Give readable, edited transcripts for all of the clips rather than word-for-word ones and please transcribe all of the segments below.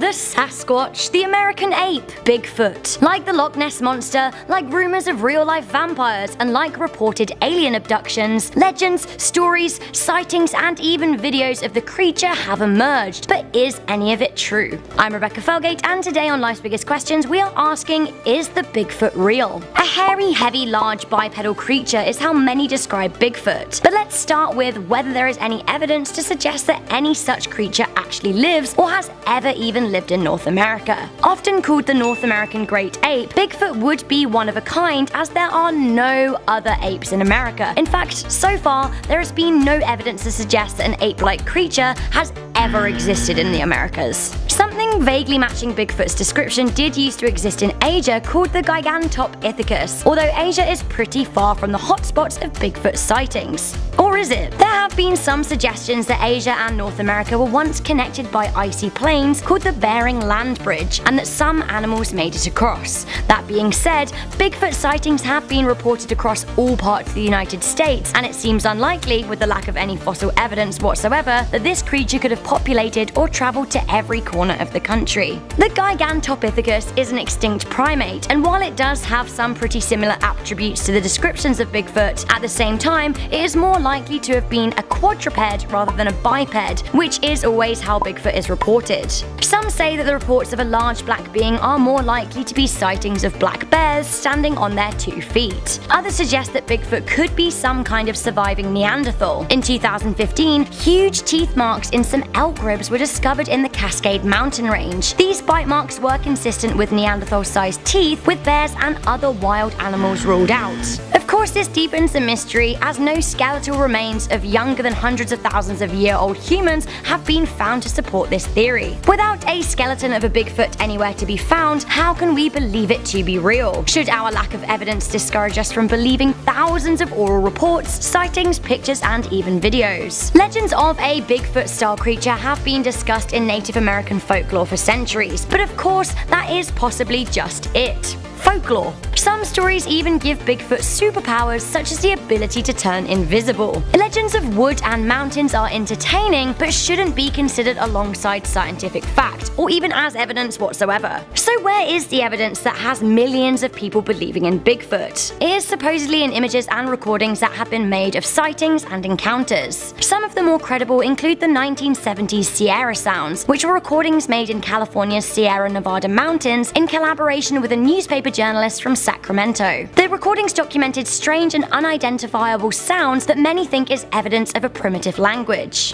the Sasquatch, the American ape, Bigfoot. Like the Loch Ness Monster, like rumors of real-life vampires, and like reported alien abductions, legends, stories, sightings, and even videos of the creature have emerged. But is any of it true? I'm Rebecca Felgate, and today on Life's Biggest Questions, we are asking, is the Bigfoot real? A hairy, heavy, large bipedal creature is how many describe Bigfoot. But let's start with whether there is any evidence to suggest that any such creature actually lives or has ever even lived in North America. Often called the North American Great Ape, Bigfoot would be one of a kind, as there are no other apes in America. In fact, so far, there has been no evidence to suggest that an ape-like creature has ever existed in the Americas. Something vaguely matching Bigfoot's description did used to exist in Asia, called the Gigantopithecus, although Asia is pretty far from the hotspots of Bigfoot sightings. Or is it? There have been some suggestions that Asia and North America were once connected by icy plains called the Bering Land Bridge, and that some animals made it across. That being said, Bigfoot sightings have been reported across all parts of the United States, and it seems unlikely, with the lack of any fossil evidence whatsoever, that this creature could have populated or traveled to every corner of the country. The Gigantopithecus is an extinct primate, and while it does have some pretty similar attributes to the descriptions of Bigfoot, at the same time, it is more likely to have been a quadruped rather than a biped, which is always how Bigfoot is reported. Some say that the reports of a large black being are more likely to be sightings of black bears standing on their 2 feet. Others suggest that Bigfoot could be some kind of surviving Neanderthal. In 2015, huge teeth marks in some elk ribs were discovered in the Cascade Mountain range. These bite marks were consistent with Neanderthal-sized teeth, with bears and other wild animals ruled out. Of course, this deepens the mystery, as no skeletal remains of younger than hundreds of thousands of year-old humans have been found to support this theory. Without a skeleton of a Bigfoot anywhere to be found, how can we believe it to be real? Should our lack of evidence discourage us from believing thousands of oral reports, sightings, pictures, and even videos? Legends of a Bigfoot-style creature have been discussed in Native American folklore for centuries, but of course, that is possibly just it. Folklore. Some stories even give Bigfoot superpowers, such as the ability to turn invisible. Legends of wood and mountains are entertaining, but shouldn't be considered alongside scientific fact, or even as evidence whatsoever. So where is the evidence that has millions of people believing in Bigfoot? It is supposedly in images and recordings that have been made of sightings and encounters. Some of the more credible include the 1970s Sierra sounds, which were recordings made in California's Sierra Nevada mountains in collaboration with a newspaper journalist from Sacramento. The recordings documented strange and unidentifiable sounds that many think is evidence of a primitive language.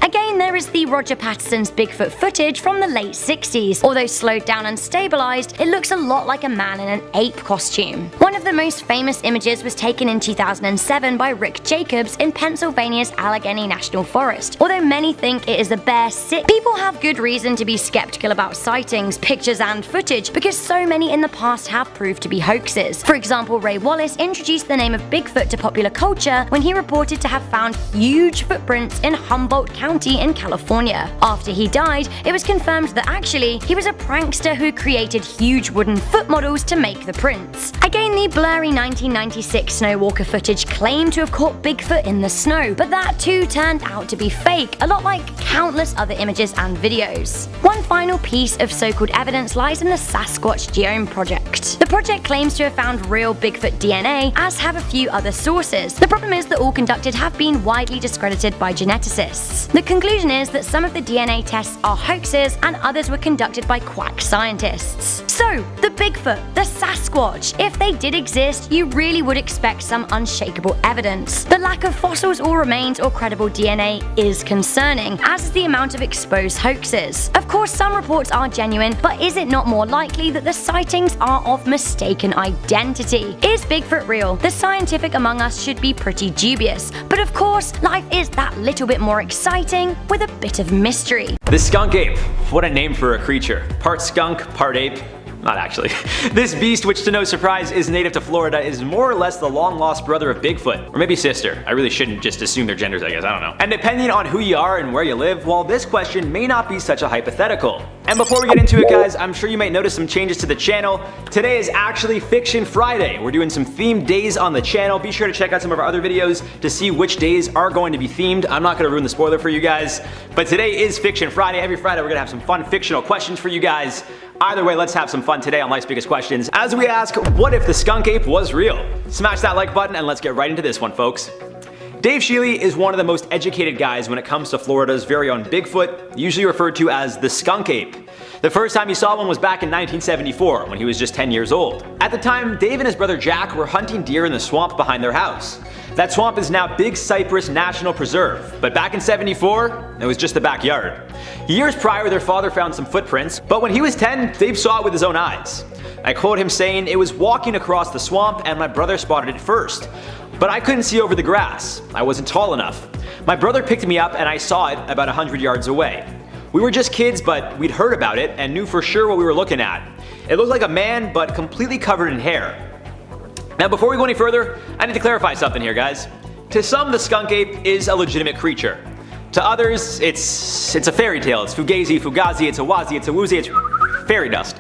Again, there is the Roger Patterson's Bigfoot footage from the late 60s. Although slowed down and stabilized, it looks a lot like a man in an ape costume. One of the most famous images was taken in 2007 by Rick Jacobs in Pennsylvania's Allegheny National Forest. Although many think it is a bear sick, people have good reason to be skeptical about sightings, pictures, and footage, because so many in the past have proved to be hoaxes. For example, Ray Wallace introduced the name of Bigfoot to popular culture when he reported to have found huge footprints in Humboldt County in California. After he died, it was confirmed that actually he was a prankster who created huge wooden foot models to make the prints. Again, the blurry 1996 Snowwalker footage claimed to have caught Bigfoot in the snow, but that too turned out to be fake, a lot like countless other images and videos. One final piece of so-called evidence lies in the Sasquatch Genome Project. The project claims to have found real Bigfoot DNA, as have a few other sources. The problem is that all conducted have been widely discredited by geneticists. The conclusion is that some of the DNA tests are hoaxes and others were conducted by quack scientists. So, the Bigfoot, the Sasquatch, if they did exist, you really would expect some unshakable evidence. The lack of fossils or remains or credible DNA is concerning, as is the amount of exposed hoaxes. Of course, some reports are genuine, but is it not more likely that the sightings are of mistaken identity? Is Bigfoot real? The scientific among us should be pretty dubious, but of course, life is that little bit more exciting with a bit of mystery. The skunk ape. What a name for a creature. Part skunk, part ape. Not actually. This beast, which to no surprise is native to Florida, is more or less the long-lost brother of Bigfoot. Or maybe sister. I really shouldn't just assume their genders, I guess, I don't know. And depending on who you are and where you live, while this question may not be such a hypothetical, And before we get into it, guys, I'm sure you might notice some changes to the channel. Today is actually Fiction Friday. We're doing some themed days on the channel. Be sure to check out some of our other videos to see which days are going to be themed. I'm not going to ruin the spoiler for you guys, but today is Fiction Friday. Every Friday we're going to have some fun fictional questions for you guys. Either way, let's have some fun today on Life's Biggest Questions as we ask, what if the skunk ape was real? Smash that like button and let's get right into this one, folks. Dave Sheely is one of the most educated guys when it comes to Florida's very own Bigfoot, usually referred to as the skunk ape. The first time he saw one was back in 1974, when he was just 10 years old. At the time, Dave and his brother Jack were hunting deer in the swamp behind their house. That swamp is now Big Cypress National Preserve, but back in 74, it was just the backyard. Years prior, their father found some footprints, but when he was 10, Dave saw it with his own eyes. I quote him saying, "It was walking across the swamp and my brother spotted it first. But I couldn't see over the grass. I wasn't tall enough. My brother picked me up and I saw it about 100 yards away. We were just kids, but we'd heard about it and knew for sure what we were looking at. It looked like a man, but completely covered in hair." Now before we go any further, I need to clarify something here, guys. To some, the skunk ape is a legitimate creature. To others, it's a fairy tale. It's fugazi, fugazi, it's a wazi, it's a woozy, it's fairy dust.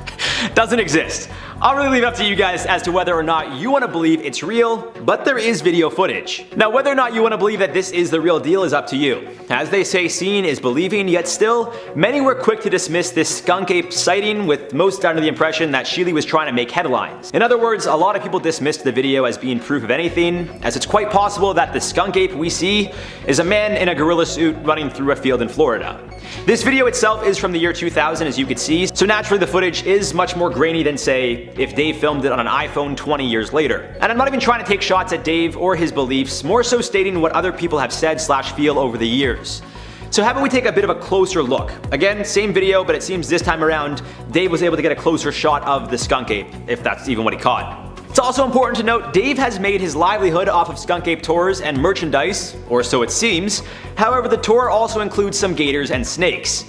Doesn't exist. I'll really leave it up to you guys as to whether or not you want to believe it's real, but there is video footage. Now whether or not you want to believe that this is the real deal is up to you. As they say, seeing is believing, yet still, many were quick to dismiss this skunk ape sighting, with most under the impression that Sheely was trying to make headlines. In other words, a lot of people dismissed the video as being proof of anything, as it's quite possible that the skunk ape we see is a man in a gorilla suit running through a field in Florida. This video itself is from the year 2000, as you could see, so naturally the footage is much more grainy than, say, if Dave filmed it on an iPhone 20 years later. And I'm not even trying to take shots at Dave or his beliefs, more so stating what other people have said / feel over the years. So how about we take a bit of a closer look? Again, same video, but it seems this time around, Dave was able to get a closer shot of the skunk ape, if that's even what he caught. It's also important to note, Dave has made his livelihood off of skunk ape tours and merchandise, or so it seems. However, the tour also includes some gators and snakes.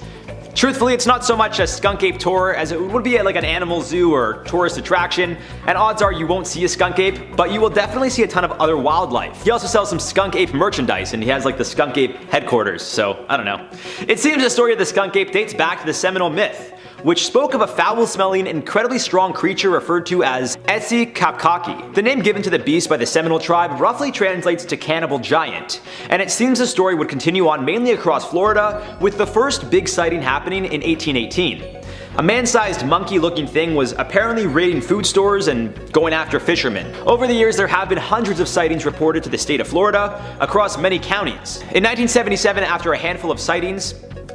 Truthfully, it's not so much a skunk ape tour as it would be at like an animal zoo or tourist attraction, and odds are you won't see a skunk ape, but you will definitely see a ton of other wildlife. He also sells some skunk ape merchandise, and he has like the skunk ape headquarters, so I don't know. It seems the story of the skunk ape dates back to the Seminole myth, which spoke of a foul-smelling, incredibly strong creature referred to as Etsi-Kapkaki. The name given to the beast by the Seminole tribe roughly translates to cannibal giant, and it seems the story would continue on mainly across Florida, with the first big sighting happening in 1818. A man-sized monkey-looking thing was apparently raiding food stores and going after fishermen. Over the years, there have been hundreds of sightings reported to the state of Florida across many counties. In 1977, after a handful of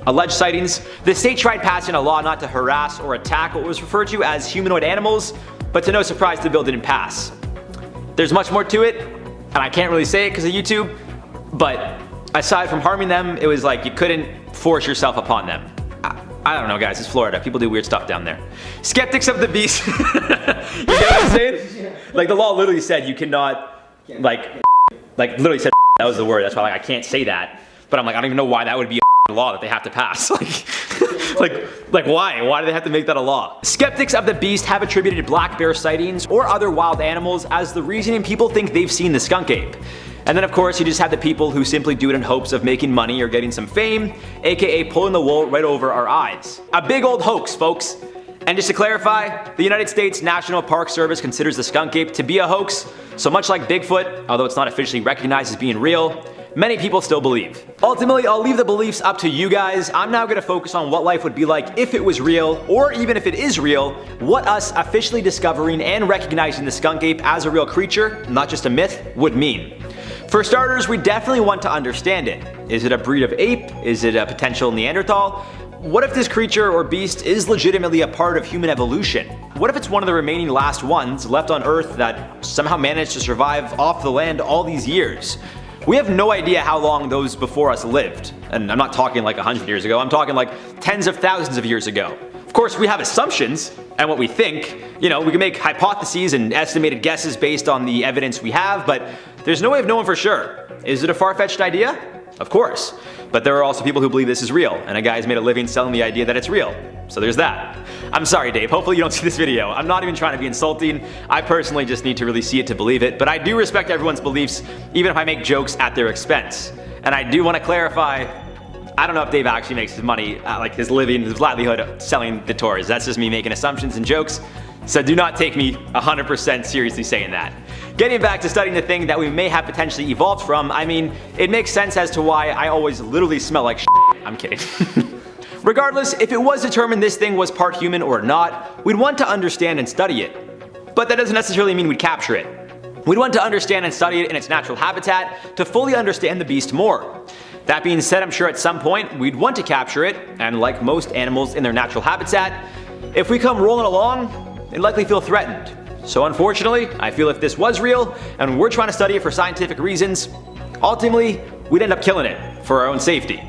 alleged sightings, the state tried passing a law not to harass or attack what was referred to as humanoid animals, but to no surprise the bill didn't pass. There's much more to it, and I can't really say it because of YouTube, but aside from harming them, it was like you couldn't force yourself upon them. I don't know, guys, it's Florida. People do weird stuff down there. Skeptics of the beast. You get what I'm saying? Like the law literally said you cannot, like literally said that was the word. That's why I can't say that. But I'm like, I don't even know why that would be a law that they have to pass. Like why? Why do they have to make that a law? Skeptics of the beast have attributed black bear sightings or other wild animals as the reasoning people think they've seen the skunk ape. And then of course you just have the people who simply do it in hopes of making money or getting some fame, aka pulling the wool right over our eyes. A big old hoax, folks. And just to clarify, the United States National Park Service considers the skunk ape to be a hoax, so much like Bigfoot, although it's not officially recognized as being real, many people still believe. Ultimately, I'll leave the beliefs up to you guys. I'm now going to focus on what life would be like if it was real, or even if it is real, what us officially discovering and recognizing the skunk ape as a real creature, not just a myth, would mean. For starters, we definitely want to understand it. Is it a breed of ape? Is it a potential Neanderthal? What if this creature or beast is legitimately a part of human evolution? What if it's one of the remaining last ones left on Earth that somehow managed to survive off the land all these years? We have no idea how long those before us lived. And I'm not talking like 100 years ago, I'm talking like tens of thousands of years ago. Of course, we have assumptions and what we think. You know, we can make hypotheses and estimated guesses based on the evidence we have, but there's no way of knowing for sure. Is it a far-fetched idea? Of course. But there are also people who believe this is real, and a guy's made a living selling the idea that it's real. So there's that. I'm sorry, Dave, hopefully you don't see this video. I'm not even trying to be insulting. I personally just need to really see it to believe it, but I do respect everyone's beliefs, even if I make jokes at their expense. And I do want to clarify, I don't know if Dave actually makes his money, like his livelihood selling the tours. That's just me making assumptions and jokes. So do not take me 100% seriously saying that. Getting back to studying the thing that we may have potentially evolved from, I mean, it makes sense as to why I always literally smell like shit. I'm kidding. Regardless, if it was determined this thing was part human or not, we'd want to understand and study it. But that doesn't necessarily mean we'd capture it. We'd want to understand and study it in its natural habitat to fully understand the beast more. That being said, I'm sure at some point we'd want to capture it, and like most animals in their natural habitat, if we come rolling along, they'd likely feel threatened. So unfortunately, I feel if this was real, and we're trying to study it for scientific reasons, ultimately, we'd end up killing it for our own safety.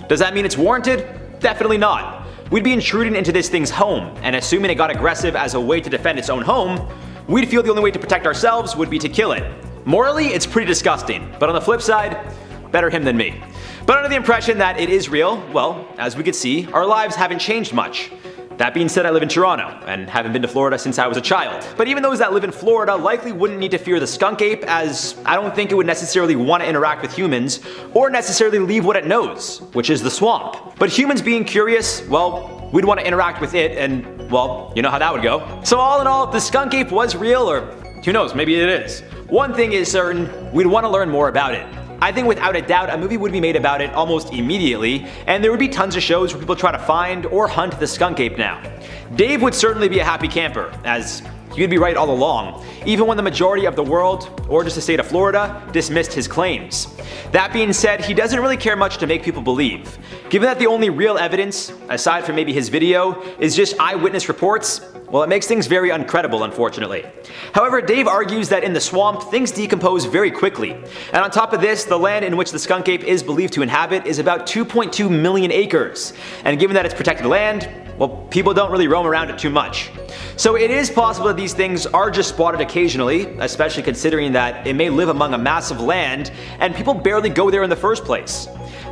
Does that mean it's warranted? Definitely not. We'd be intruding into this thing's home, and assuming it got aggressive as a way to defend its own home, we'd feel the only way to protect ourselves would be to kill it. Morally, it's pretty disgusting, but on the flip side, better him than me. But under the impression that it is real, well, as we could see, our lives haven't changed much. That being said, I live in Toronto, and haven't been to Florida since I was a child. But even those that live in Florida likely wouldn't need to fear the skunk ape, as I don't think it would necessarily want to interact with humans, or necessarily leave what it knows, which is the swamp. But humans being curious, well, we'd want to interact with it, and, well, you know how that would go. So all in all, if the skunk ape was real, or who knows, maybe it is, one thing is certain, we'd want to learn more about it. I think without a doubt a movie would be made about it almost immediately, and there would be tons of shows where people try to find or hunt the skunk ape now. Dave would certainly be a happy camper, as he would be right all along, even when the majority of the world, or just the state of Florida, dismissed his claims. That being said, he doesn't really care much to make people believe. Given that the only real evidence, aside from maybe his video, is just eyewitness reports, well, it makes things very uncredible, unfortunately. However, Dave argues that in the swamp, things decompose very quickly. And on top of this, the land in which the skunk ape is believed to inhabit is about 2.2 million acres. And given that it's protected land, well, people don't really roam around it too much. So it is possible that these things are just spotted occasionally, especially considering that it may live among a massive land, and people barely go there in the first place.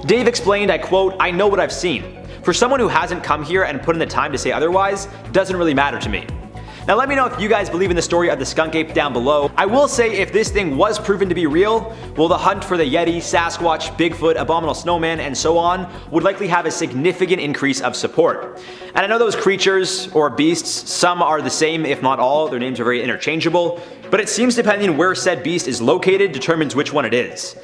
Dave explained, I quote, "I know what I've seen. For someone who hasn't come here and put in the time to say otherwise, doesn't really matter to me." Now let me know if you guys believe in the story of the skunk ape down below. I will say if this thing was proven to be real, well, the hunt for the yeti, sasquatch, Bigfoot, abominable snowman, and so on would likely have a significant increase of support. And I know those creatures, or beasts, some are the same if not all, their names are very interchangeable, but it seems depending where said beast is located determines which one it is.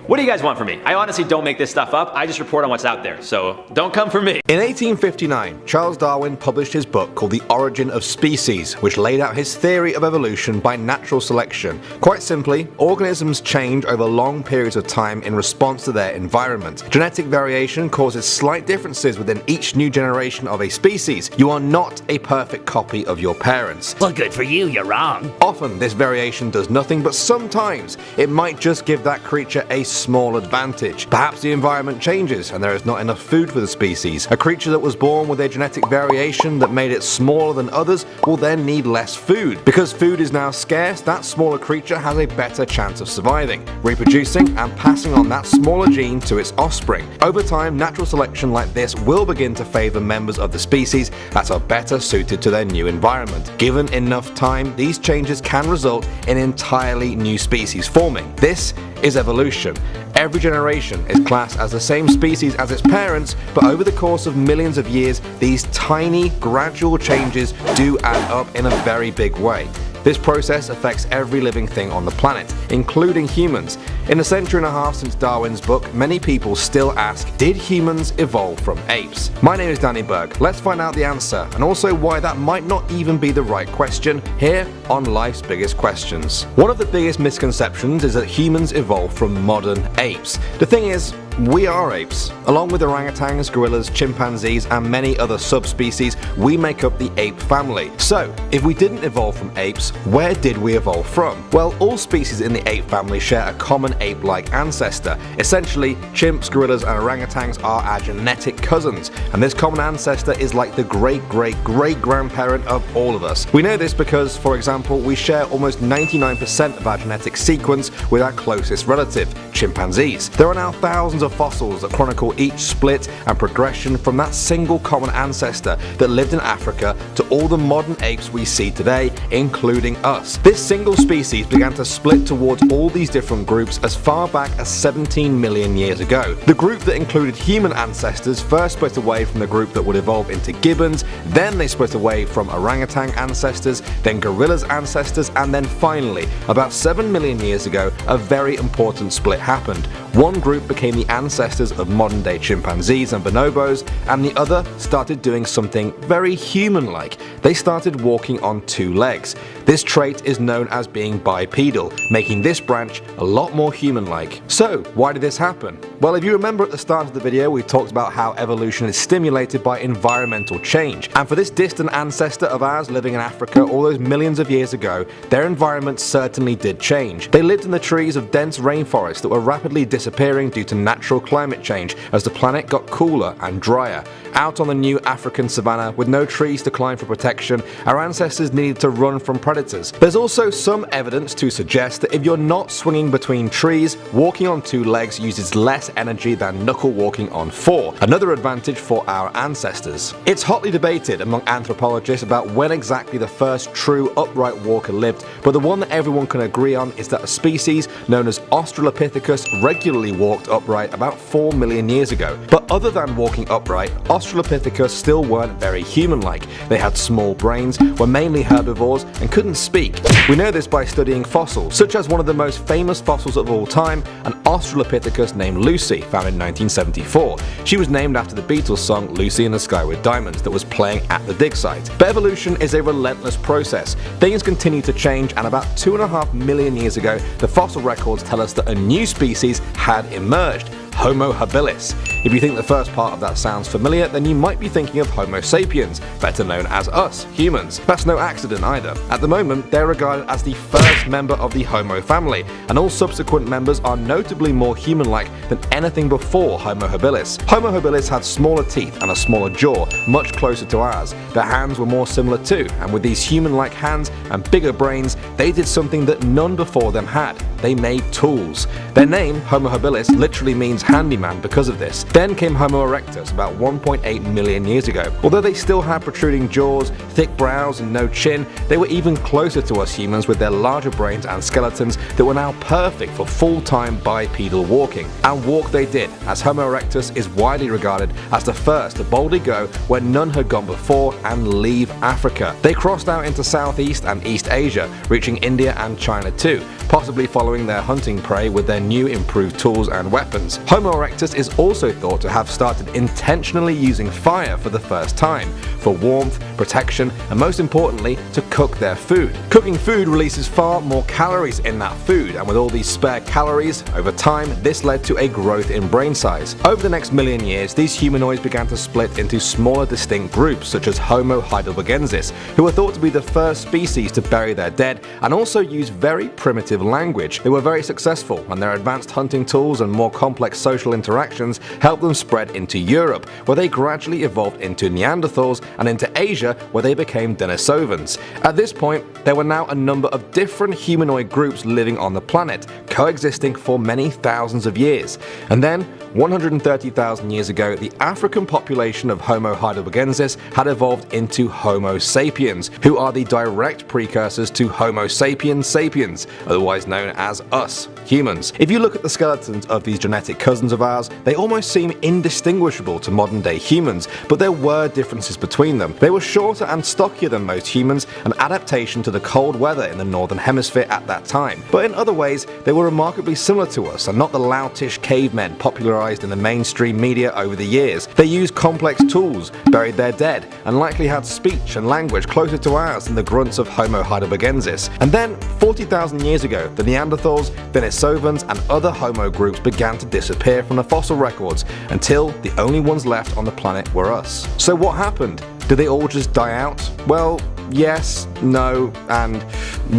What do you guys want from me? I honestly don't make this stuff up, I just report on what's out there, so don't come for me. In 1859, Charles Darwin published his book called The Origin of Species, which laid out his theory of evolution by natural selection. Quite simply, organisms change over long periods of time in response to their environment. Genetic variation causes slight differences within each new generation of a species. You are not a perfect copy of your parents. Well, good for you, you're wrong. Often, this variation does nothing, but sometimes it might just give that creature a small advantage. Perhaps the environment changes and there is not enough food for the species. A creature that was born with a genetic variation that made it smaller than others will then need less food. Because food is now scarce, that smaller creature has a better chance of surviving, reproducing and passing on that smaller gene to its offspring. Over time, natural selection like this will begin to favor members of the species that are better suited to their new environment. Given enough time, these changes can result in entirely new species forming. This is evolution. Every generation is classed as the same species as its parents, but over the course of millions of years, these tiny, gradual changes do add up in a very big way. This process affects every living thing on the planet, including humans. In a century and a half since Darwin's book, many people still ask, did humans evolve from apes? My name is Danny Berg. Let's find out the answer, and also why that might not even be the right question, here on Life's Biggest Questions. One of the biggest misconceptions is that humans evolved from modern apes. The thing is, we are apes. Along with orangutans, gorillas, chimpanzees, and many other subspecies, we make up the ape family. So, if we didn't evolve from apes, where did we evolve from? Well, all species in the ape family share a common ape-like ancestor. Essentially, chimps, gorillas, and orangutans are our genetic cousins, and this common ancestor is like the great-great-great-grandparent of all of us. We know this because, for example, we share almost 99% of our genetic sequence with our closest relative, chimpanzees. There are now thousands of fossils that chronicle each split and progression from that single common ancestor that lived in Africa to all the modern apes we see today, including us. This single species began to split towards all these different groups as far back as 17 million years ago. The group that included human ancestors first split away from the group that would evolve into gibbons, then they split away from orangutan ancestors, then gorillas ancestors, and then finally, about 7 million years ago, a very important split happened. One group became the ancestors of modern-day chimpanzees and bonobos, and the other started doing something very human-like. They started walking on two legs. This trait is known as being bipedal, making this branch a lot more human-like. So, why did this happen? Well, if you remember at the start of the video, we talked about how evolution is stimulated by environmental change. And for this distant ancestor of ours living in Africa all those millions of years ago, their environment certainly did change. They lived in the trees of dense rainforests that were rapidly disappearing due to natural climate change as the planet got cooler and drier. Out on the new African savanna, with no trees to climb for protection, our ancestors needed to run from predators. There's also some evidence to suggest that if you're not swinging between trees, walking on two legs uses less energy than knuckle walking on four, another advantage for our ancestors. It's hotly debated among anthropologists about when exactly the first true upright walker lived, but the one that everyone can agree on is that a species known as Australopithecus regularly walked upright about 4 million years ago. But other than walking upright, Australopithecus still weren't very human-like. They had small brains, were mainly herbivores, and couldn't speak. We know this by studying fossils, such as one of the most famous fossils of all time, an Australopithecus named Lucy, found in 1974. She was named after the Beatles song Lucy in the Sky with Diamonds that was playing at the dig site. But evolution is a relentless process. Things continue to change, and about 2.5 million years ago, the fossil records tell us that a new species had emerged, Homo habilis. If you think the first part of that sounds familiar, then you might be thinking of Homo sapiens, better known as us, humans. That's no accident either. At the moment, they're regarded as the first member of the Homo family, and all subsequent members are notably more human-like than anything before Homo habilis. Homo habilis had smaller teeth and a smaller jaw, much closer to ours. Their hands were more similar too, and with these human-like hands and bigger brains, they did something that none before them had. They made tools. Their name, Homo habilis, literally means handyman because of this. Then came Homo erectus about 1.8 million years ago. Although they still had protruding jaws, thick brows, and no chin, they were even closer to us humans with their larger brains and skeletons that were now perfect for full-time bipedal walking. And walk they did, as Homo erectus is widely regarded as the first to boldly go where none had gone before and leave Africa. They crossed out into Southeast and East Asia, reaching India and China too, possibly following their hunting prey with their new improved tools and weapons. Homo erectus is also thought to have started intentionally using fire for the first time, for warmth, protection, and most importantly, to cook their food. Cooking food releases far more calories in that food, and with all these spare calories, over time, this led to a growth in brain size. Over the next million years, these humanoids began to split into smaller distinct groups, such as Homo heidelbergensis, who were thought to be the first species to bury their dead, and also use very primitive language. They were very successful, and their advanced hunting tools and more complex social interactions helped them spread into Europe, where they gradually evolved into Neanderthals, and into Asia, where they became Denisovans. At this point, there were now a number of different humanoid groups living on the planet, coexisting for many thousands of years. And then, 130,000 years ago, the African population of Homo heidelbergensis had evolved into Homo sapiens, who are the direct precursors to Homo sapiens sapiens, otherwise known as us, humans. If you look at the skeletons of these genetic cousins of ours, they almost seem indistinguishable to modern day humans, but there were differences between them. They were shorter and stockier than most humans, an adaptation to the cold weather in the northern hemisphere at that time. But in other ways, they were remarkably similar to us, and not the loutish cavemen popularized in the mainstream media over the years. They used complex tools, buried their dead, and likely had speech and language closer to ours than the grunts of Homo heidelbergensis. And then, 40,000 years ago, the Neanderthals, Denisovans, and other Homo groups began to disappear from the fossil records, until the only ones left on the planet were us. So what happened? Did they all just die out? Well, yes, no, and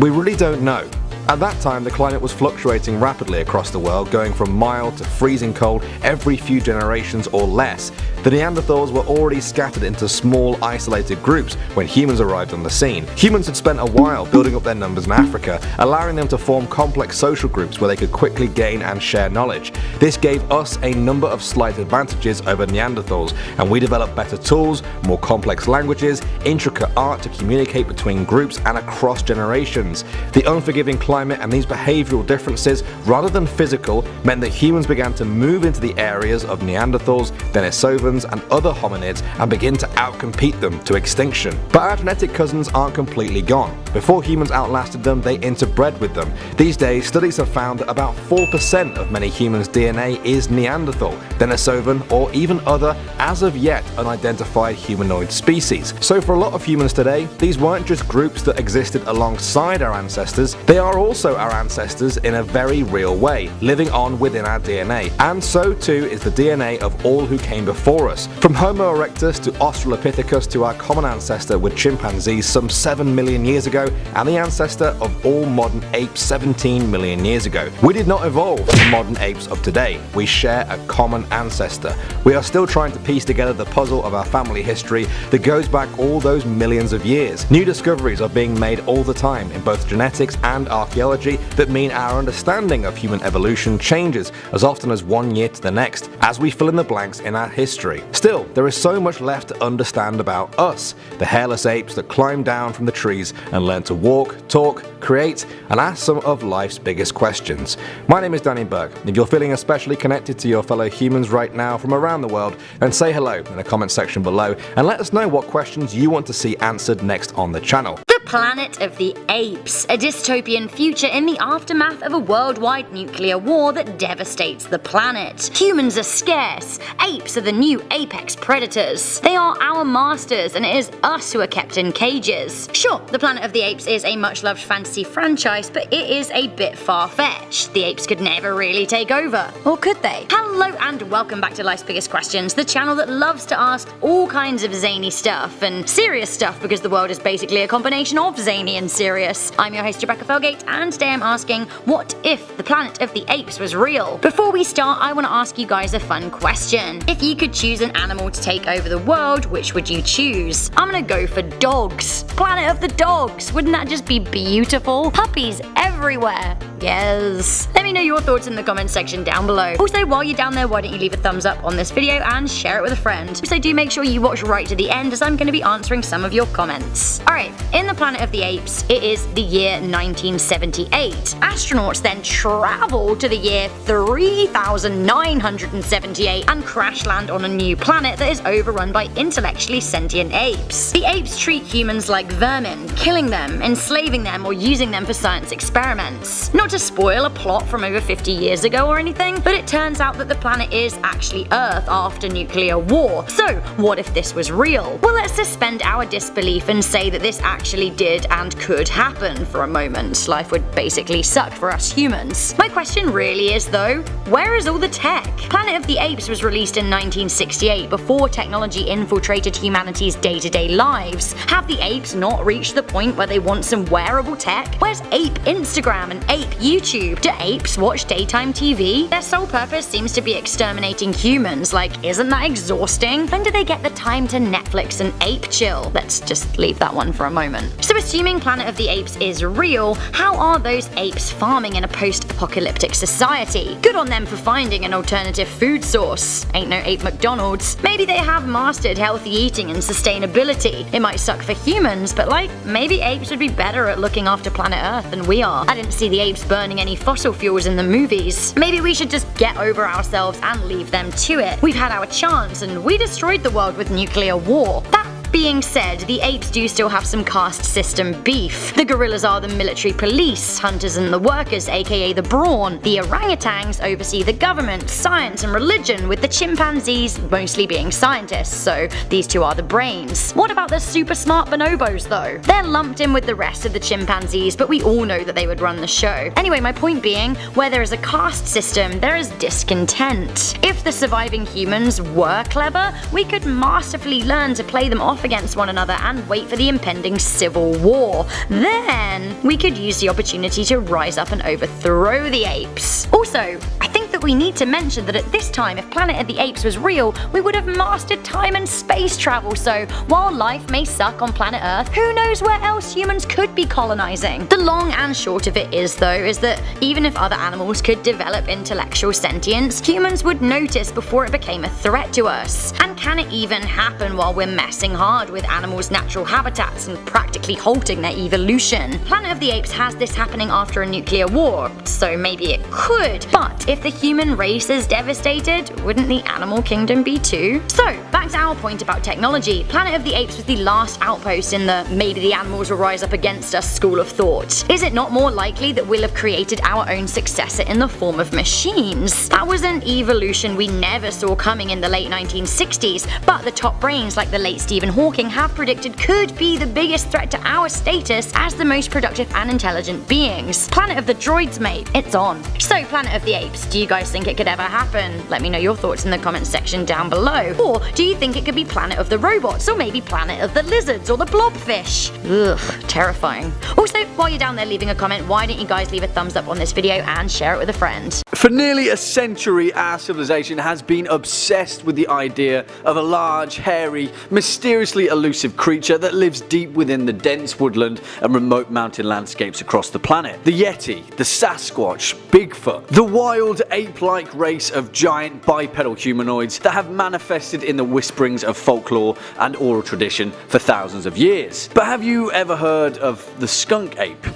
we really don't know. At that time, the climate was fluctuating rapidly across the world, going from mild to freezing cold every few generations or less. The Neanderthals were already scattered into small, isolated groups when humans arrived on the scene. Humans had spent a while building up their numbers in Africa, allowing them to form complex social groups where they could quickly gain and share knowledge. This gave us a number of slight advantages over Neanderthals, and we developed better tools, more complex languages, intricate art to communicate between groups and across generations. The unforgiving climate and these behavioural differences, rather than physical, meant that humans began to move into the areas of Neanderthals, Denisovans, and other hominids and begin to outcompete them to extinction. But our genetic cousins aren't completely gone. Before humans outlasted them, they interbred with them. These days, studies have found that about 4% of many humans' DNA is Neanderthal, Denisovan, or even other, as of yet unidentified humanoid species. So for a lot of humans today, these weren't just groups that existed alongside our ancestors, they are also our ancestors in a very real way, living on within our DNA. And so too is the DNA of all who came before us. From Homo erectus to Australopithecus to our common ancestor with chimpanzees some 7 million years ago, and the ancestor of all modern apes 17 million years ago. We did not evolve from modern apes of today. We share a common ancestor. We are still trying to piece together the puzzle of our family history that goes back all those millions of years. New discoveries are being made all the time in both genetics and archaeology that mean our understanding of human evolution changes as often as 1 year to the next as we fill in the blanks in our history. Still, there is so much left to understand about us, the hairless apes that climbed down from the trees and learned to walk, talk, create, and ask some of life's biggest questions. My name is Danny Burke. If you're feeling especially connected to your fellow humans right now from around the world, then say hello in the comment section below and let us know what questions you want to see answered next on the channel. Planet of the Apes, a dystopian future in the aftermath of a worldwide nuclear war that devastates the planet. Humans are scarce, apes are the new apex predators. They are our masters and it is us who are kept in cages. Sure, the Planet of the Apes is a much loved fantasy franchise, but it is a bit far-fetched. The apes could never really take over. Or could they? Hello and welcome back to Life's Biggest Questions, the channel that loves to ask all kinds of zany stuff and serious stuff because the world is basically a combination of zany and serious. I'm your host Rebecca Felgate, and today I'm asking, what if the Planet of the Apes was real? Before we start, I want to ask you guys a fun question. If you could choose an animal to take over the world, which would you choose? I'm gonna go for dogs. Planet of the dogs! Wouldn't that just be beautiful? Puppies everywhere. Yes. Let me know your thoughts in the comment section down below. Also, while you're down there, why don't you leave a thumbs up on this video and share it with a friend. Also, do make sure you watch right to the end as I'm going to be answering some of your comments. Alright, in the Planet of the Apes, it is the year 1978. Astronauts then travel to the year 3978 and crash land on a new planet that is overrun by intellectually sentient apes. The apes treat humans like vermin, killing them, enslaving them, or using them for science experiments. Not to spoil a plot from over 50 years ago or anything, but it turns out that the planet is actually Earth after nuclear war. So, what if this was real? Well, let's suspend our disbelief and say that this actually did and could happen for a moment. Life would basically suck for us humans. My question really is though, where is all the tech? Planet of the Apes was released in 1968 before technology infiltrated humanity's day-to-day lives. Have the apes not reached the point where they want some wearable tech? Where's ape Instagram and ape YouTube? Do apes watch daytime TV? Their sole purpose seems to be exterminating humans. Like, isn't that exhausting? When do they get the time to Netflix and ape chill? Let's just leave that one for a moment. So assuming Planet of the Apes is real, how are those apes farming in a post-apocalyptic society? Good on them for finding an alternative food source. Ain't no ape McDonald's. Maybe they have mastered healthy eating and sustainability. It might suck for humans, but like, maybe apes would be better at looking after planet Earth than we are. I didn't see the apes burning any fossil fuels in the movies. Maybe we should just get over ourselves and leave them to it. We've had our chance and we destroyed the world with nuclear war. That being said, the apes do still have some caste system beef. The gorillas are the military police, hunters and the workers, aka the brawn. The orangutans oversee the government, science and religion, with the chimpanzees mostly being scientists, so these two are the brains. What about the super smart bonobos though? They're lumped in with the rest of the chimpanzees, but we all know that they would run the show. Anyway, my point being, where there is a caste system, there is discontent. If the surviving humans were clever, we could masterfully learn to play them off off against one another and wait for the impending civil war. Then we could use the opportunity to rise up and overthrow the apes. Also, I think that we need to mention that at this time, if Planet of the Apes was real, we would have mastered time and space travel, so while life may suck on planet Earth, who knows where else humans could be colonizing? The long and short of it is that even if other animals could develop intellectual sentience, humans would notice before it became a threat to us. And can it even happen while we're messing hard with animals' natural habitats and practically halting their evolution? Planet of the Apes has this happening after a nuclear war, so maybe it could. But if the human race is devastated, wouldn't the animal kingdom be too? So, back to our point about technology. Planet of the Apes was the last outpost in the maybe the animals will rise up against us school of thought. Is it not more likely that we'll have created our own successor in the form of machines? That was an evolution we never saw coming in the late 1960s, but the top brains like the late Stephen Hawking have predicted could be the biggest threat to our status as the most productive and intelligent beings. Planet of the Droids, mate, it's on. So Planet of the Apes, do you guys think it could ever happen? Let me know your thoughts in the comments section down below. Or do you think it could be Planet of the Robots, or maybe Planet of the Lizards or the Blobfish? Ugh, terrifying. Also, while you're down there leaving a comment, why don't you guys leave a thumbs up on this video and share it with a friend? For nearly a century, our civilization has been obsessed with the idea of a large, hairy, mysteriously elusive creature that lives deep within the dense woodland and remote mountain landscapes across the planet. The yeti, the sasquatch, Bigfoot, the wild ape-like race of giant bipedal humanoids that have manifested in the whisperings of folklore and oral tradition for thousands of years. But have you ever heard of the skunk ape?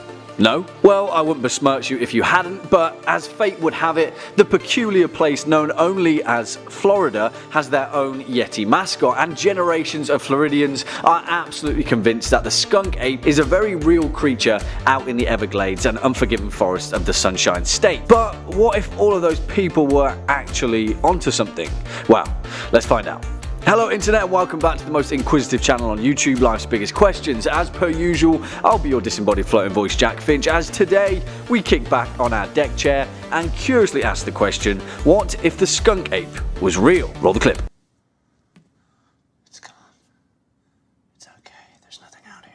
No? Well, I wouldn't besmirch you if you hadn't, but as fate would have it, the peculiar place known only as Florida has their own yeti mascot, and generations of Floridians are absolutely convinced that the skunk ape is a very real creature out in the Everglades and unforgiving forests of the Sunshine State. But what if all of those people were actually onto something? Well, let's find out. Hello internet and welcome back to the most inquisitive channel on YouTube, Life's Biggest Questions. As per usual, I'll be your disembodied floating voice Jack Finch, as today we kick back on our deck chair and curiously ask the question, what if the skunk ape was real? Roll the clip. It's gone. It's okay. There's nothing out here.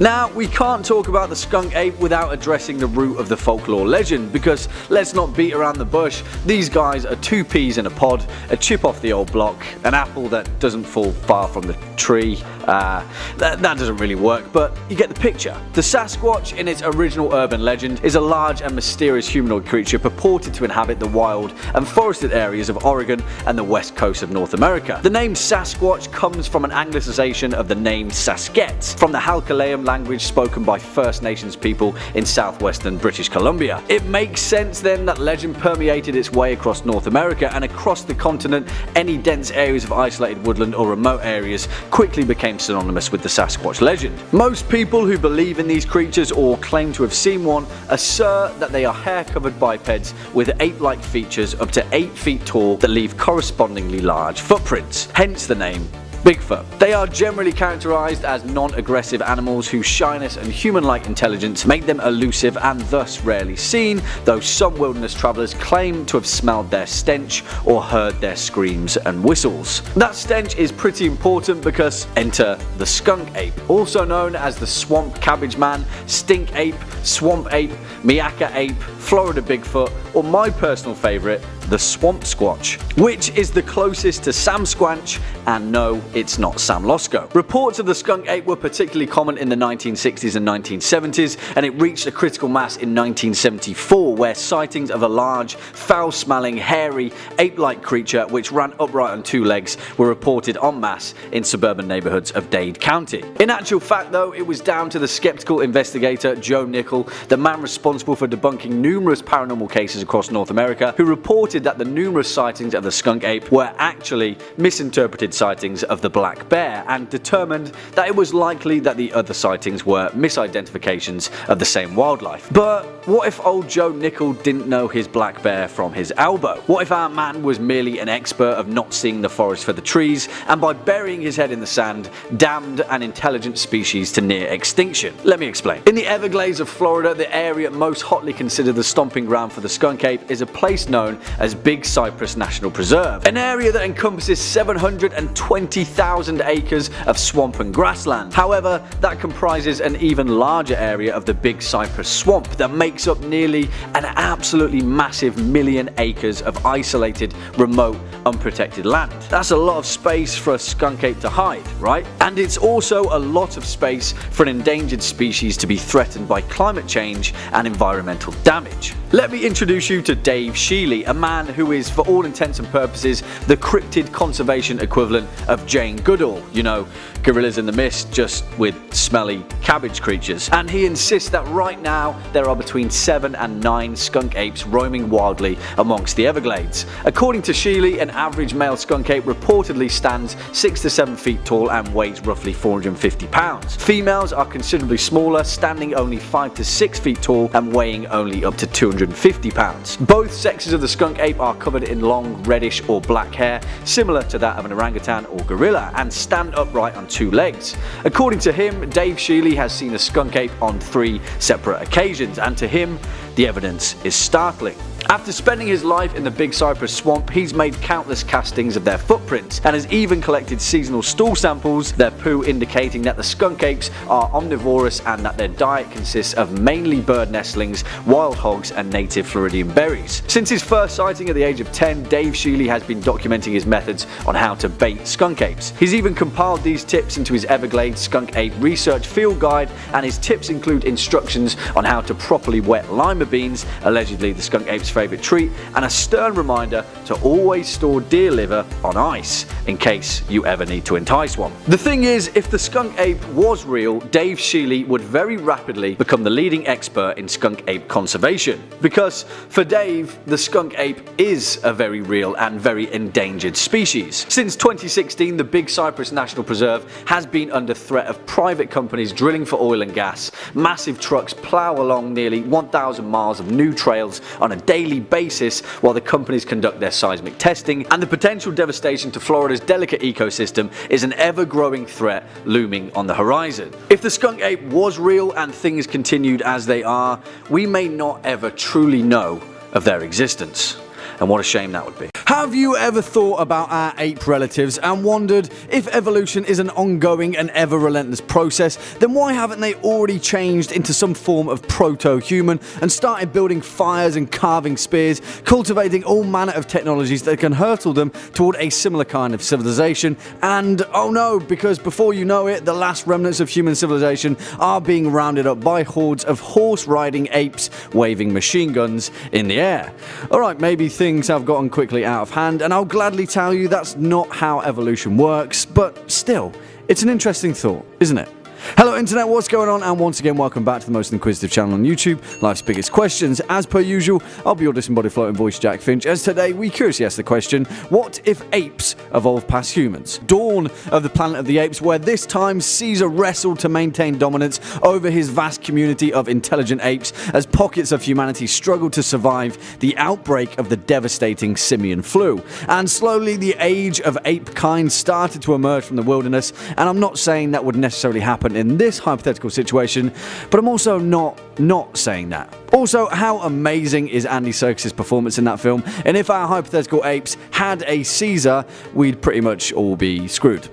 Now, we can't talk about the skunk ape without addressing the root of the folklore legend, because let's not beat around the bush, these guys are two peas in a pod, a chip off the old block, an apple that doesn't fall far from the tree. That doesn't really work, but you get the picture. The Sasquatch, in its original urban legend, is a large and mysterious humanoid creature purported to inhabit the wild and forested areas of Oregon and the west coast of North America. The name Sasquatch comes from an anglicization of the name Saskets, from the Halkaleam language spoken by First Nations people in southwestern British Columbia. It makes sense then that legend permeated its way across North America, and across the continent, any dense areas of isolated woodland or remote areas quickly became synonymous with the Sasquatch legend. Most people who believe in these creatures or claim to have seen one assert that they are hair-covered bipeds with ape-like features up to 8 feet tall that leave correspondingly large footprints, hence the name Bigfoot. They are generally characterized as non-aggressive animals whose shyness and human-like intelligence make them elusive and thus rarely seen, though some wilderness travelers claim to have smelled their stench or heard their screams and whistles. That stench is pretty important because enter the skunk ape, also known as the swamp cabbage man, stink ape, swamp ape, Miaka ape, Florida Bigfoot, or my personal favorite, the swamp squatch, which is the closest to Samsquatch, and no, it's not Sam Losco. Reports of the skunk ape were particularly common in the 1960s and 1970s, and it reached a critical mass in 1974, where sightings of a large, foul-smelling, hairy, ape-like creature which ran upright on 2 legs were reported en masse in suburban neighborhoods of Dade County. In actual fact though, it was down to the skeptical investigator Joe Nickell, the man responsible for debunking numerous paranormal cases across North America, who reported that the numerous sightings of the skunk ape were actually misinterpreted sightings of the black bear, and determined that it was likely that the other sightings were misidentifications of the same wildlife. But what if old Joe Nickel didn't know his black bear from his elbow? What if our man was merely an expert of not seeing the forest for the trees, and by burying his head in the sand, damned an intelligent species to near extinction? Let me explain. In the Everglades of Florida, the area most hotly considered the stomping ground for the skunk ape is a place known as Big Cypress National Preserve, an area that encompasses 720,000 acres of swamp and grassland. However, that comprises an even larger area of the Big Cypress Swamp that makes up nearly an absolutely massive 1,000,000 acres of isolated, remote, unprotected land. That's a lot of space for a skunk ape to hide, right? And it's also a lot of space for an endangered species to be threatened by climate change and environmental damage. Let me introduce you to Dave Shealy, a man who is, for all intents and purposes, the cryptid conservation equivalent of Jane Goodall. You know, Gorillas in the Mist, just with smelly cabbage creatures. And he insists that right now there are between 7 and 9 skunk apes roaming wildly amongst the Everglades. According to Shealy, an average male skunk ape reportedly stands 6 to 7 feet tall and weighs roughly 450 pounds. Females are considerably smaller, standing only 5 to 6 feet tall and weighing only up to 250 pounds. Both sexes of the skunk ape are covered in long reddish or black hair, similar to that of an orangutan or gorilla, and stand upright on 2 legs. According to him, Dave Shealy has seen a skunk ape on 3 separate occasions, and to him, the evidence is startling. After spending his life in the Big Cypress Swamp, he's made countless castings of their footprints and has even collected seasonal stool samples, their poo indicating that the skunk apes are omnivorous and that their diet consists of mainly bird nestlings, wild hogs and native Floridian berries. Since his first sighting at the age of 10, Dave Shealy has been documenting his methods on how to bait skunk apes. He's even compiled these tips into his Everglades Skunk Ape Research Field Guide, and his tips include instructions on how to properly wet lima beans, allegedly the skunk ape's favourite treat, and a stern reminder to always store deer liver on ice in case you ever need to entice one. The thing is, if the skunk ape was real, Dave Shealy would very rapidly become the leading expert in skunk ape conservation. Because for Dave, the skunk ape is a very real and very endangered species. Since 2016, the Big Cypress National Preserve has been under threat of private companies drilling for oil and gas. Massive trucks plough along nearly 1,000 miles of new trails on a daily basis while the companies conduct their seismic testing, and the potential devastation to Florida's delicate ecosystem is an ever-growing threat looming on the horizon. If the skunk ape was real and things continued as they are, we may not ever truly know of their existence. And what a shame that would be. Have you ever thought about our ape relatives and wondered if evolution is an ongoing and ever relentless process, then why haven't they already changed into some form of proto-human and started building fires and carving spears, cultivating all manner of technologies that can hurtle them toward a similar kind of civilization? And oh no, because before you know it, the last remnants of human civilization are being rounded up by hordes of horse-riding apes waving machine guns in the air. Alright, maybe things have gotten quickly out of hand, and I'll gladly tell you that's not how evolution works, but still, it's an interesting thought, isn't it? Hello internet, what's going on? And once again, welcome back to the most inquisitive channel on YouTube, Life's Biggest Questions. As per usual, I'll be your disembodied floating voice, Jack Finch, as today we curiously ask the question, what if apes evolved past humans? Dawn of the Planet of the Apes, where this time Caesar wrestled to maintain dominance over his vast community of intelligent apes as pockets of humanity struggled to survive the outbreak of the devastating simian flu. And slowly the age of ape kind started to emerge from the wilderness, and I'm not saying that would necessarily happen in this hypothetical situation, but I'm also not saying that. Also, how amazing is Andy Serkis' performance in that film? And if our hypothetical apes had a Caesar, we'd pretty much all be screwed.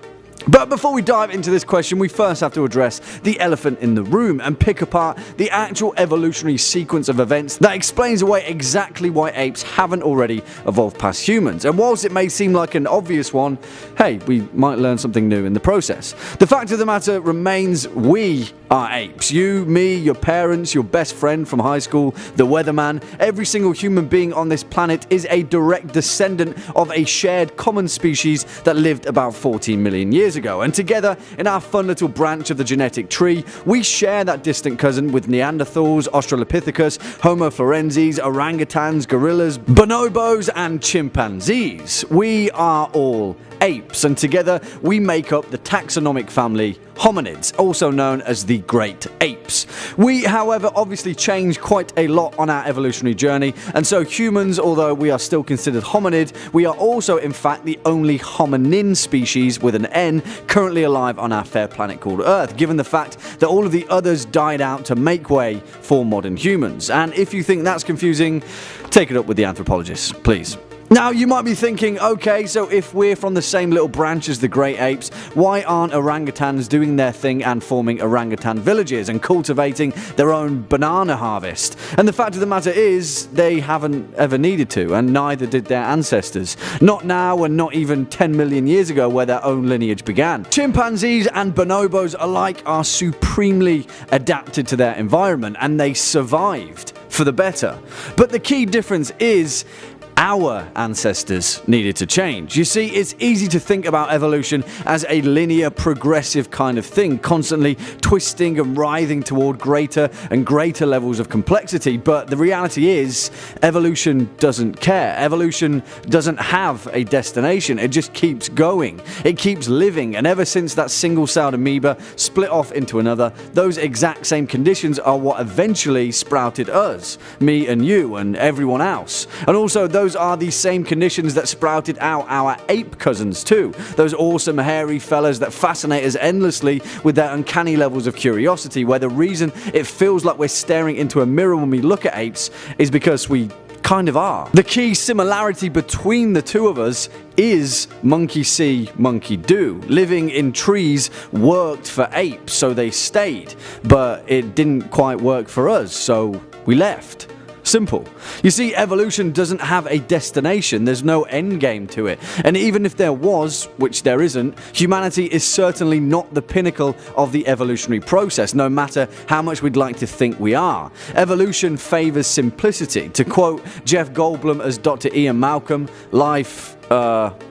But before we dive into this question, we first have to address the elephant in the room and pick apart the actual evolutionary sequence of events that explains away exactly why apes haven't already evolved past humans. And whilst it may seem like an obvious one, hey, we might learn something new in the process. The fact of the matter remains, we are apes. You, me, your parents, your best friend from high school, the weatherman, every single human being on this planet is a direct descendant of a shared common species that lived about 14 million years ago. And together, in our fun little branch of the genetic tree, we share that distant cousin with Neanderthals, Australopithecus, Homo florensis, orangutans, gorillas, bonobos, and chimpanzees. We are all apes, and together we make up the taxonomic family hominids, also known as the the great apes. We, however, obviously changed quite a lot on our evolutionary journey, and so humans, although we are still considered hominid, we are also in fact the only hominin species with an N currently alive on our fair planet called Earth, given the fact that all of the others died out to make way for modern humans. And if you think that's confusing, take it up with the anthropologists, please. Now, you might be thinking, okay, so if we're from the same little branch as the great apes, why aren't orangutans doing their thing and forming orangutan villages and cultivating their own banana harvest? And the fact of the matter is, they haven't ever needed to, and neither did their ancestors. Not now, and not even 10 million years ago, where their own lineage began. Chimpanzees and bonobos alike are supremely adapted to their environment, and they survived for the better. But the key difference is, our ancestors needed to change. You see, it's easy to think about evolution as a linear, progressive kind of thing, constantly twisting and writhing toward greater and greater levels of complexity, but the reality is, evolution doesn't care. Evolution doesn't have a destination, it just keeps going. It keeps living, and ever since that single-celled amoeba split off into another, those exact same conditions are what eventually sprouted us, me and you and everyone else. And also, those are the same conditions that sprouted out our ape cousins too. Those awesome hairy fellas that fascinate us endlessly with their uncanny levels of curiosity, where the reason it feels like we're staring into a mirror when we look at apes is because we kind of are. The key similarity between the two of us is monkey see, monkey do. Living in trees worked for apes, so they stayed, but it didn't quite work for us, so we left. Simple. You see, evolution doesn't have a destination, there's no end game to it. And even if there was, which there isn't, humanity is certainly not the pinnacle of the evolutionary process, no matter how much we'd like to think we are. Evolution favors simplicity. To quote Jeff Goldblum as Dr. Ian Malcolm, life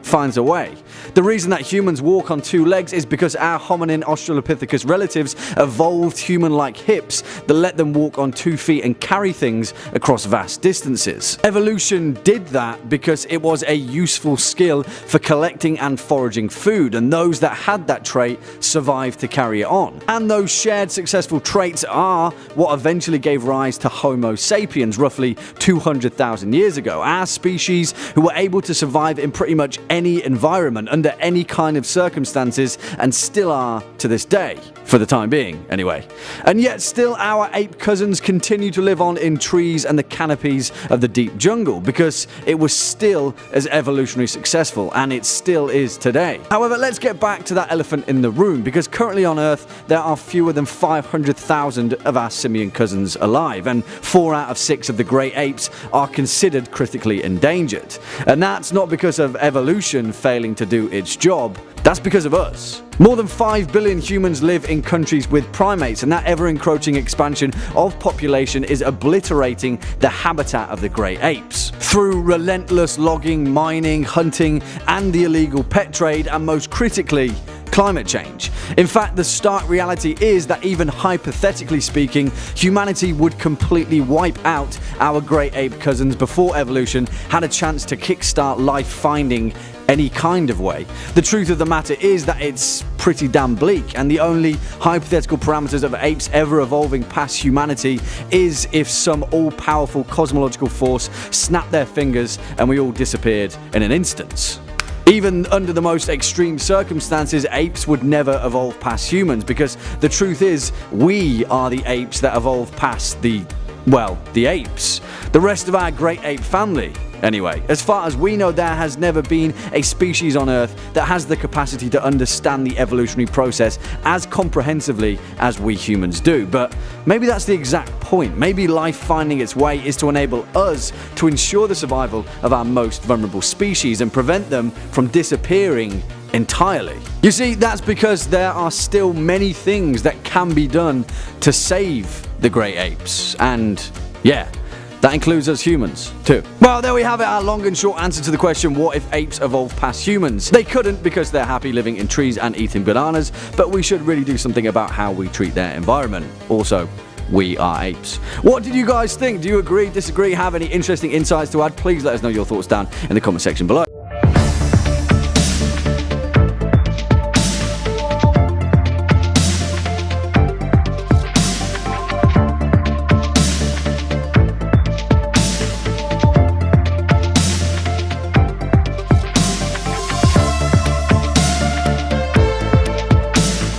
finds a way. The reason that humans walk on two legs is because our hominin Australopithecus relatives evolved human-like hips that let them walk on 2 feet and carry things across vast distances. Evolution did that because it was a useful skill for collecting and foraging food, and those that had that trait survived to carry it on. And those shared successful traits are what eventually gave rise to Homo sapiens roughly 200,000 years ago. Our species who were able to survive in pretty much any environment, under any kind of circumstances, and still are to this day. For the time being, anyway. And yet still our ape cousins continue to live on in trees and the canopies of the deep jungle, because it was still as evolutionarily successful, and it still is today. However, let's get back to that elephant in the room, because currently on Earth there are fewer than 500,000 of our simian cousins alive, and 4 out of 6 of the great apes are considered critically endangered. And that's not because of evolution failing to do its job, that's because of us. More than 5 billion humans live in countries with primates, and that ever-encroaching expansion of population is obliterating the habitat of the great apes. Through relentless logging, mining, hunting, and the illegal pet trade, and most critically, climate change. In fact, the stark reality is that even hypothetically speaking, humanity would completely wipe out our great ape cousins before evolution had a chance to kickstart life finding any kind of way. The truth of the matter is that it's pretty damn bleak, and the only hypothetical parameters of apes ever evolving past humanity is if some all-powerful cosmological force snapped their fingers and we all disappeared in an instant. Even under the most extreme circumstances, apes would never evolve past humans, because the truth is, we are the apes that evolved past the apes. The rest of our great ape family. Anyway, as far as we know, there has never been a species on Earth that has the capacity to understand the evolutionary process as comprehensively as we humans do. But maybe that's the exact point. Maybe life finding its way is to enable us to ensure the survival of our most vulnerable species and prevent them from disappearing entirely. You see, that's because there are still many things that can be done to save the great apes. And yeah, that includes us humans, too. Well, there we have it, our long and short answer to the question, what if apes evolved past humans? They couldn't, because they're happy living in trees and eating bananas, but we should really do something about how we treat their environment. Also, we are apes. What did you guys think? Do you agree, disagree, have any interesting insights to add? Please let us know your thoughts down in the comment section below.